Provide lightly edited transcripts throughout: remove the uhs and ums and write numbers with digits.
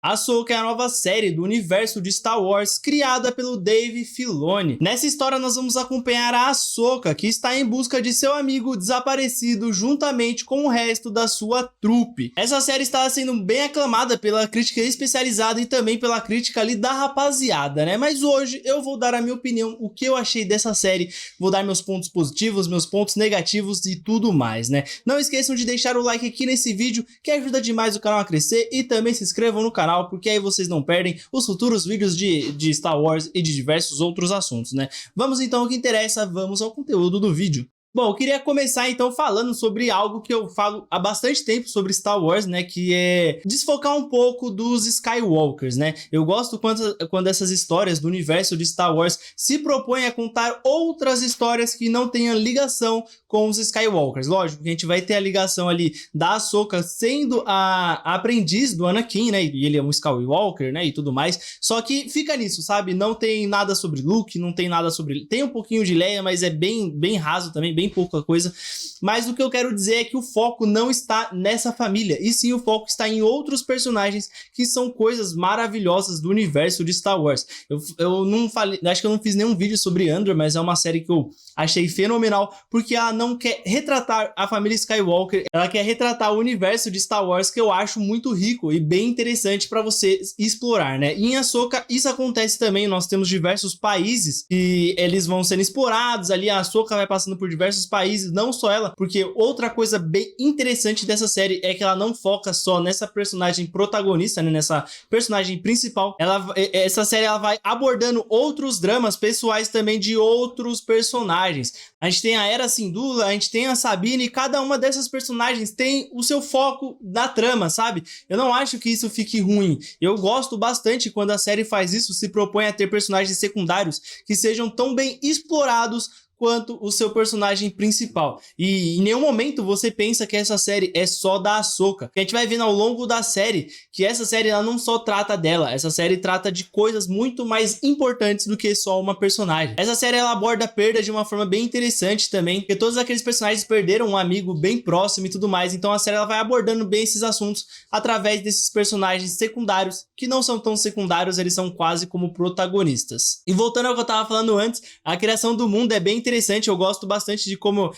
Ahsoka é a nova série do universo de Star Wars criada pelo Dave Filoni. Nessa história nós vamos acompanhar a Ahsoka, que está em busca de seu amigo desaparecido juntamente com o resto da sua trupe. Essa série está sendo bem aclamada pela crítica especializada e também pela crítica ali da rapaziada, né? Mas hoje eu vou dar a minha opinião, o que eu achei dessa série, vou dar meus pontos positivos, meus pontos negativos e tudo mais, né? Não esqueçam de deixar o like aqui nesse vídeo, que ajuda demais o canal a crescer, e também se inscrevam no canal, porque aí vocês não perdem os futuros vídeos de Star Wars e de diversos outros assuntos, né? Vamos então ao que interessa, vamos ao conteúdo do vídeo. Bom, eu queria começar então falando sobre algo que eu falo há bastante tempo sobre Star Wars, né, que é desfocar um pouco dos Skywalkers, né? Eu gosto quando essas histórias do universo de Star Wars se propõem a contar outras histórias que não tenham ligação com os Skywalkers. Lógico que a gente vai ter a ligação ali da Ahsoka sendo a aprendiz do Anakin, né, e ele é um Skywalker, né, e tudo mais, só que fica nisso, sabe? Não tem nada sobre Luke, não tem nada sobre... Tem um pouquinho de Leia, mas é bem raso também, bem pouca coisa. Mas o que eu quero dizer é que o foco não está nessa família, e sim o foco está em outros personagens que são coisas maravilhosas do universo de Star Wars. Eu não falei, acho que eu não fiz nenhum vídeo sobre Andor, mas é uma série que eu achei fenomenal, porque ela não quer retratar a família Skywalker, ela quer retratar o universo de Star Wars, que eu acho muito rico e bem interessante para você explorar, né? E em Ahsoka isso acontece também, nós temos diversos países que eles vão sendo explorados ali, a Ahsoka vai passando por diversos países, não só ela, porque outra coisa bem interessante dessa série é que ela não foca só nessa personagem protagonista, né, nessa personagem principal. Essa série ela vai abordando outros dramas pessoais também de outros personagens. A gente tem a Hera Syndulla, a gente tem a Sabine, e cada uma dessas personagens tem o seu foco na trama, sabe? Eu não acho que isso fique ruim. Eu gosto bastante quando a série faz isso, se propõe a ter personagens secundários que sejam tão bem explorados quanto o seu personagem principal. E em nenhum momento você pensa que essa série é só da Ahsoka. Porque a gente vai vendo ao longo da série que essa série ela não só trata dela, essa série trata de coisas muito mais importantes do que só uma personagem. Essa série ela aborda a perda de uma forma bem interessante também, porque todos aqueles personagens perderam um amigo bem próximo e tudo mais, então a série ela vai abordando bem esses assuntos através desses personagens secundários, que não são tão secundários, eles são quase como protagonistas. E voltando ao que eu tava falando antes, a criação do mundo é bem interessante, eu gosto bastante de como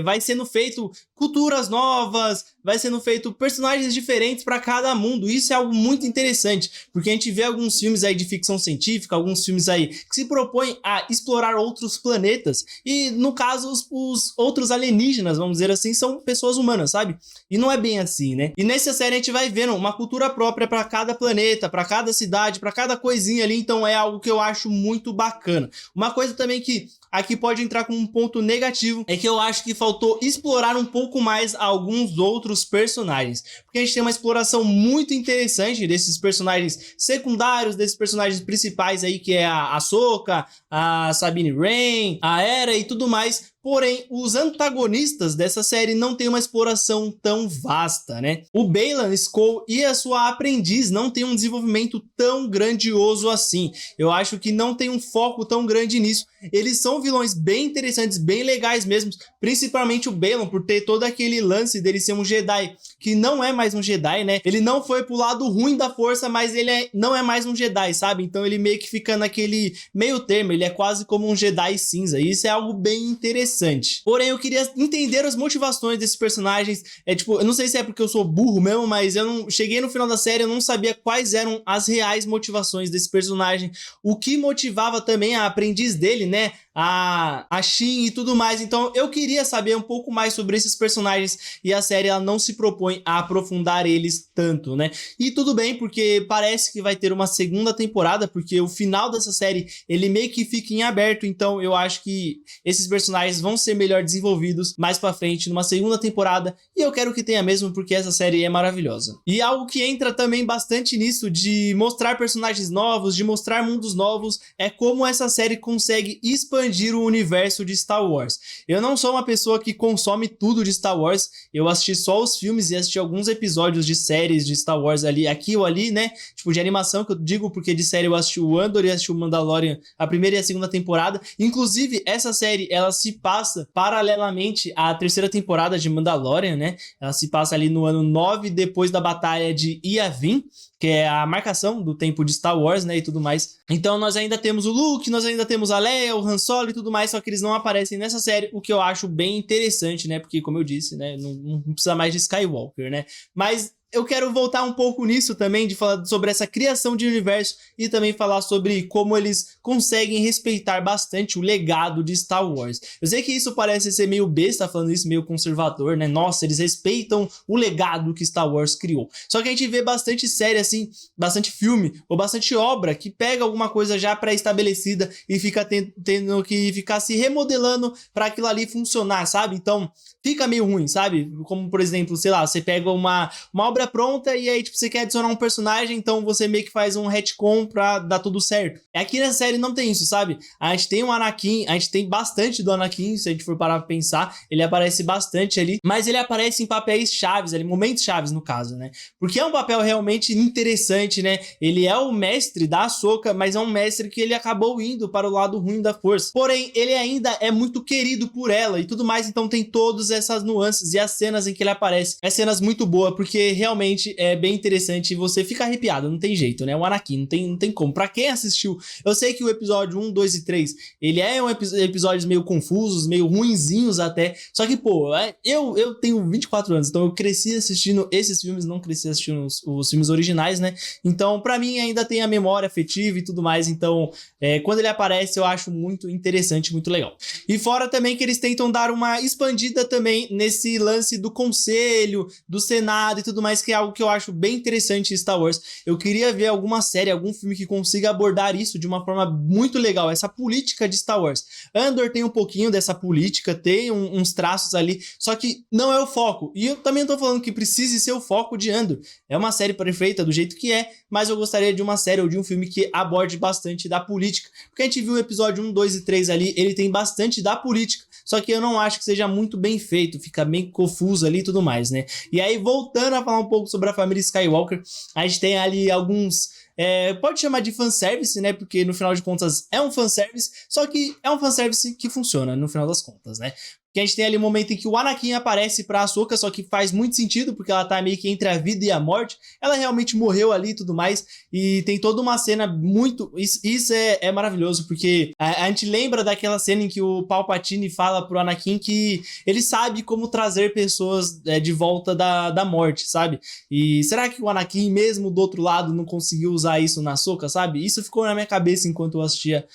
vai sendo feito culturas novas, vai sendo feito personagens diferentes para cada mundo. Isso é algo muito interessante, porque a gente vê alguns filmes aí de ficção científica, alguns filmes aí que se propõem a explorar outros planetas, e no caso os outros alienígenas, vamos dizer assim, são pessoas humanas, sabe? E não é bem assim, né? E nessa série a gente vai vendo uma cultura própria para cada planeta, para cada cidade, para cada coisinha ali, então é algo que eu acho muito bacana. Uma coisa também que aqui pode entrar como um ponto negativo é que eu acho que faltou explorar um pouco mais alguns outros personagens, porque a gente tem uma exploração muito interessante desses personagens secundários, desses personagens principais aí, que é a Ahsoka, a Sabine Wren, a Hera e tudo mais. Porém, os antagonistas dessa série não tem uma exploração tão vasta, né? O Baylan Skoll e a sua aprendiz não tem um desenvolvimento tão grandioso assim. Eu acho que não tem um foco tão grande nisso. Eles são vilões bem interessantes, bem legais mesmo, principalmente o Baylan, por ter todo aquele lance dele ser um Jedi, que não é mais um Jedi, né? Ele não foi pro lado ruim da força, mas ele não é mais um Jedi, sabe? Então ele meio que fica naquele meio termo, ele é quase como um Jedi cinza, e isso é algo bem interessante. Porém, eu queria entender as motivações desses personagens. Tipo, eu não sei se é porque eu sou burro mesmo, mas eu não cheguei no final da série, eu não sabia quais eram as reais motivações desse personagem, o que motivava também a aprendiz dele, né, a Shin e tudo mais. Então eu queria saber um pouco mais sobre esses personagens, e a série ela não se propõe a aprofundar eles tanto, né? E tudo bem, porque parece que vai ter uma segunda temporada, porque o final dessa série ele meio que fica em aberto, então eu acho que esses personagens vão ser melhor desenvolvidos mais pra frente numa segunda temporada, e eu quero que tenha mesmo, porque essa série é maravilhosa. E algo que entra também bastante nisso, de mostrar personagens novos, de mostrar mundos novos, é como essa série consegue expandir o universo de Star Wars. Eu não sou uma pessoa que consome tudo de Star Wars, eu assisti só os filmes e assisti alguns episódios de séries de Star Wars ali, aqui ou ali, né, tipo de animação, que eu digo, porque de série eu assisti o Andor e assisti o Mandalorian, a primeira e a segunda temporada. Inclusive essa série ela se passa paralelamente à terceira temporada de Mandalorian, né? Ela se passa ali no ano 9, depois da batalha de Yavin, que é a marcação do tempo de Star Wars, né, e tudo mais. Então nós ainda temos o Luke, nós ainda temos a Leia, o Han Solo e tudo mais, só que eles não aparecem nessa série, o que eu acho bem interessante, né, porque como eu disse, né, não precisa mais de Skywalker, né, mas eu quero voltar um pouco nisso também, de falar sobre essa criação de universo e também falar sobre como eles conseguem respeitar bastante o legado de Star Wars. Eu sei que isso parece ser meio besta, falando isso, meio conservador, né? Nossa, eles respeitam o legado que Star Wars criou. Só que a gente vê bastante série assim, bastante filme ou bastante obra que pega alguma coisa já pré-estabelecida e fica tendo que ficar se remodelando para aquilo ali funcionar, sabe? Então fica meio ruim, sabe? Como, por exemplo, sei lá, você pega uma obra pronta e aí, tipo, você quer adicionar um personagem, então você meio que faz um retcon pra dar tudo certo. Aqui na série não tem isso, sabe? A gente tem o Anakin, a gente tem bastante do Anakin, se a gente for parar pra pensar, ele aparece bastante ali, mas ele aparece em papéis chaves ali, momentos chaves no caso, né? Porque é um papel realmente interessante, né? Ele é o mestre da Ahsoka, mas é um mestre que ele acabou indo para o lado ruim da força. Porém, ele ainda é muito querido por ela e tudo mais, então tem todas essas nuances e as cenas em que ele aparece. É cenas muito boas, porque realmente é bem interessante e você fica arrepiado, não tem jeito, né? O Anakin, não tem como. Pra quem assistiu, eu sei que o episódio 1, 2 e 3, ele é um episódios meio confusos, meio ruinzinhos até, só que, pô, eu tenho 24 anos, então eu cresci assistindo esses filmes, não cresci assistindo os filmes originais, né? Então, pra mim, ainda tem a memória afetiva e tudo mais, então, quando ele aparece, eu acho muito interessante, muito legal. E fora também que eles tentam dar uma expandida também nesse lance do conselho, do Senado e tudo mais, que é algo que eu acho bem interessante em Star Wars. Eu queria ver alguma série, algum filme que consiga abordar isso de uma forma muito legal, essa política de Star Wars. Andor tem um pouquinho dessa política, tem uns traços ali, só que não é o foco. E eu também não tô falando que precise ser o foco de Andor. É uma série perfeita do jeito que é, mas eu gostaria de uma série ou de um filme que aborde bastante da política. Porque a gente viu o episódio 1, 2 e 3 ali, ele tem bastante da política, só que eu não acho que seja muito bem feito, fica bem confuso ali e tudo mais, né? E aí, voltando a falar um pouco sobre a família Skywalker, a gente tem ali alguns... pode chamar de fanservice, né? Porque no final de contas é um fanservice, só que é um fanservice que funciona no final das contas, né? Que a gente tem ali um momento em que o Anakin aparece pra Ahsoka, só que faz muito sentido, porque ela tá meio que entre a vida e a morte. Ela realmente morreu ali e tudo mais, e tem toda uma cena muito... Isso é maravilhoso, porque a gente lembra daquela cena em que o Palpatine fala pro Anakin que ele sabe como trazer pessoas de volta da morte, sabe? E será que o Anakin, mesmo do outro lado, não conseguiu usar isso na Ahsoka, sabe? Isso ficou na minha cabeça enquanto eu assistia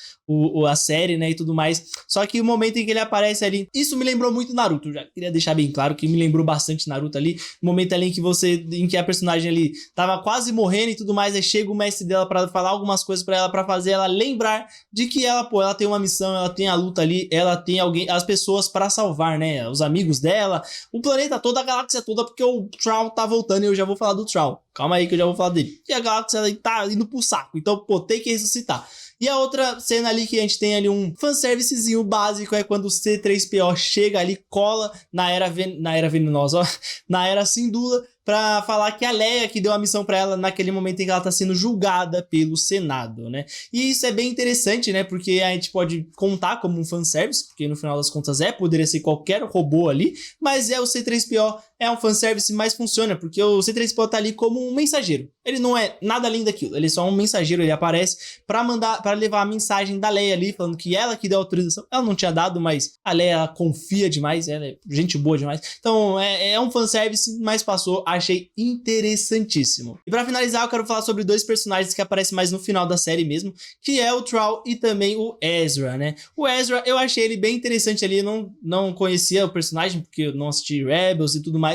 a série, né, e tudo mais. Só que o momento em que ele aparece ali, isso me lembrou muito Naruto, já queria deixar bem claro que me lembrou bastante Naruto ali, o momento ali em que a personagem ali tava quase morrendo e tudo mais, aí chega o mestre dela pra falar algumas coisas pra ela, pra fazer ela lembrar de que ela, pô, ela tem uma missão, ela tem a luta ali, ela tem alguém, as pessoas pra salvar, né, os amigos dela, o planeta todo, a galáxia toda, porque o Troll tá voltando e eu já vou falar do Troll, calma aí que eu já vou falar dele, e a galáxia tá indo pro saco, então, pô, tem que ressuscitar. E a outra cena ali que a gente tem ali um fanservicezinho básico é quando o C-3PO chega ali, cola na Era Venenosa, ó, na Era Syndulla, pra falar que a Leia que deu a missão pra ela naquele momento em que ela tá sendo julgada pelo Senado, né? E isso é bem interessante, né? Porque a gente pode contar como um fanservice, porque no final das contas poderia ser qualquer robô ali, mas o C-3PO é um fanservice, mas funciona, porque o C-3PO tá ali como um mensageiro. Ele não é nada além daquilo, ele é só um mensageiro, ele aparece pra levar a mensagem da Leia ali, falando que ela que deu a autorização, ela não tinha dado, mas a Leia confia demais, ela é gente boa demais, então é um fanservice, mas passou, achei interessantíssimo. E pra finalizar, eu quero falar sobre dois personagens que aparecem mais no final da série mesmo, que é o Troll e também o Ezra, né? O Ezra, eu achei ele bem interessante ali, eu não conhecia o personagem, porque eu não assisti Rebels e tudo mais.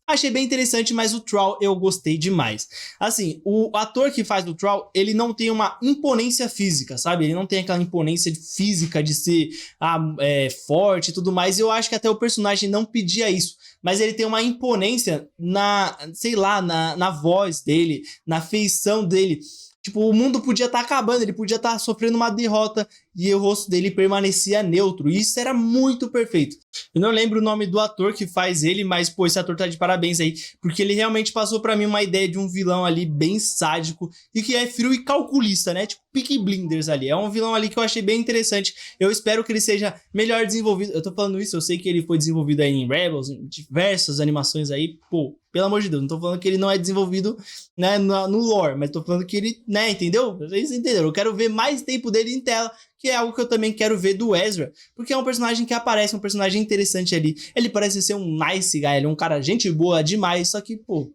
Achei bem interessante, mas o Troll eu gostei demais. Assim, o ator que faz o Troll, ele não tem uma imponência física, sabe? Ele não tem aquela imponência física de ser forte e tudo mais. Eu acho que até o personagem não pedia isso. Mas ele tem uma imponência sei lá, na voz dele, na feição dele. Tipo, o mundo podia estar acabando, ele podia estar sofrendo uma derrota e o rosto dele permanecia neutro. E isso era muito perfeito. Eu não lembro o nome do ator que faz ele, mas, pô, esse ator tá de parabéns aí, porque ele realmente passou pra mim uma ideia de um vilão ali bem sádico e que é frio e calculista, né? Tipo, Peaky Blinders ali. É um vilão ali que eu achei bem interessante. Eu espero que ele seja melhor desenvolvido. Eu tô falando isso, eu sei que ele foi desenvolvido aí em Rebels, em diversas animações aí, pô, pelo amor de Deus, não tô falando que ele não é desenvolvido, né, no lore, mas tô falando que ele, né, entendeu? Vocês entenderam? Eu quero ver mais tempo dele em tela, que é algo que eu também quero ver do Ezra, porque é um personagem que aparece, um personagem interessante ali. Ele parece ser um nice guy, ele é um cara gente boa demais, só que, pô,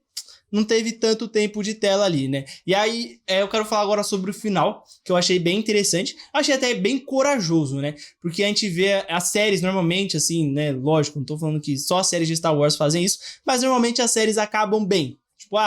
não teve tanto tempo de tela ali, né? E aí, eu quero falar agora sobre o final, que eu achei bem interessante. Achei até bem corajoso, né? Porque a gente vê as séries normalmente, assim, né? Lógico, não tô falando que só as séries de Star Wars fazem isso, mas normalmente as séries acabam bem. Tipo,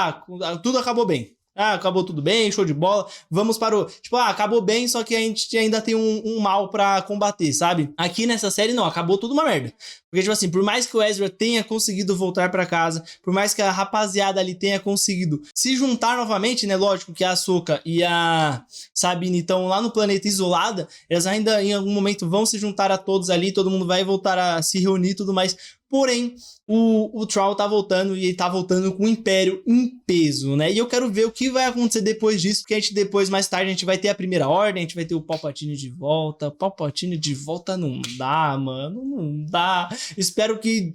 tudo acabou bem. Acabou tudo bem, show de bola, vamos para o... Tipo, acabou bem, só que a gente ainda tem um mal pra combater, sabe? Aqui nessa série, não, acabou tudo uma merda. Porque, tipo assim, por mais que o Ezra tenha conseguido voltar pra casa, por mais que a rapaziada ali tenha conseguido se juntar novamente, né? Lógico que a Ahsoka e a Sabine estão lá no planeta isolada, elas ainda em algum momento vão se juntar a todos ali, todo mundo vai voltar a se reunir e tudo mais. Porém, o Thrawn tá voltando e ele tá voltando com o Império em peso, né? E eu quero ver o que vai acontecer depois disso, porque a gente depois, mais tarde, a gente vai ter a Primeira Ordem, a gente vai ter o Palpatine de volta. Palpatine de volta não dá, mano, não dá. Espero que...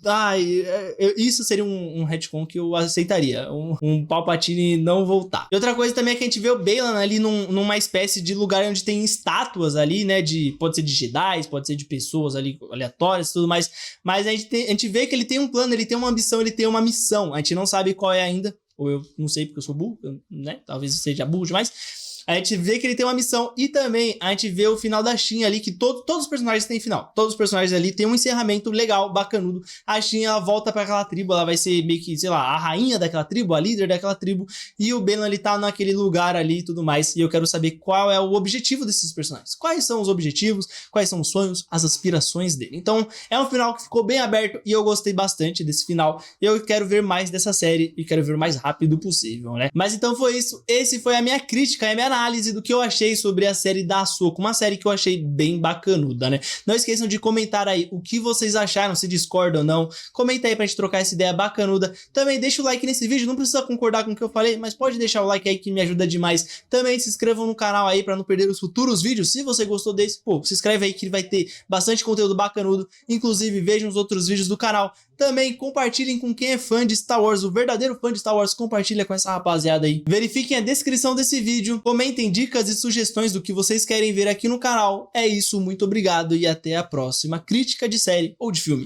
isso seria um retcon que eu aceitaria, um Palpatine não voltar. E outra coisa também é que a gente vê o Baylan ali numa espécie de lugar onde tem estátuas ali, né? Pode ser de Jedi, pode ser de pessoas ali aleatórias e tudo mais, mas a gente vê que ele tem um plano, ele tem uma ambição, ele tem uma missão. A gente não sabe qual é ainda, ou eu não sei porque eu sou burro, né? Talvez eu seja burro demais. A gente vê que ele tem uma missão e também a gente vê o final da Shin ali, que todos os personagens têm final. Todos os personagens ali têm um encerramento legal, bacanudo. A Shin, ela volta pra aquela tribo, ela vai ser meio que, sei lá, a rainha daquela tribo, a líder daquela tribo. E o Baylan, ele tá naquele lugar ali e tudo mais. E eu quero saber qual é o objetivo desses personagens. Quais são os objetivos, quais são os sonhos, as aspirações dele. Então, é um final que ficou bem aberto e eu gostei bastante desse final. Eu quero ver mais dessa série e quero ver o mais rápido possível, né? Mas então foi isso. Esse foi a minha crítica, a minha análise do que eu achei sobre a série da Ahsoka, uma série que eu achei bem bacanuda, né? Não esqueçam de comentar aí o que vocês acharam, se discordam ou não. Comenta aí pra gente trocar essa ideia bacanuda. Também deixa o like nesse vídeo, não precisa concordar com o que eu falei, mas pode deixar o like aí que me ajuda demais. Também se inscrevam no canal aí pra não perder os futuros vídeos. Se você gostou desse, pô, se inscreve aí que vai ter bastante conteúdo bacanudo. Inclusive, vejam os outros vídeos do canal. Também compartilhem com quem é fã de Star Wars, o verdadeiro fã de Star Wars, compartilha com essa rapaziada aí. Verifiquem a descrição desse vídeo, comentem dicas e sugestões do que vocês querem ver aqui no canal. É isso, muito obrigado e até a próxima crítica de série ou de filme.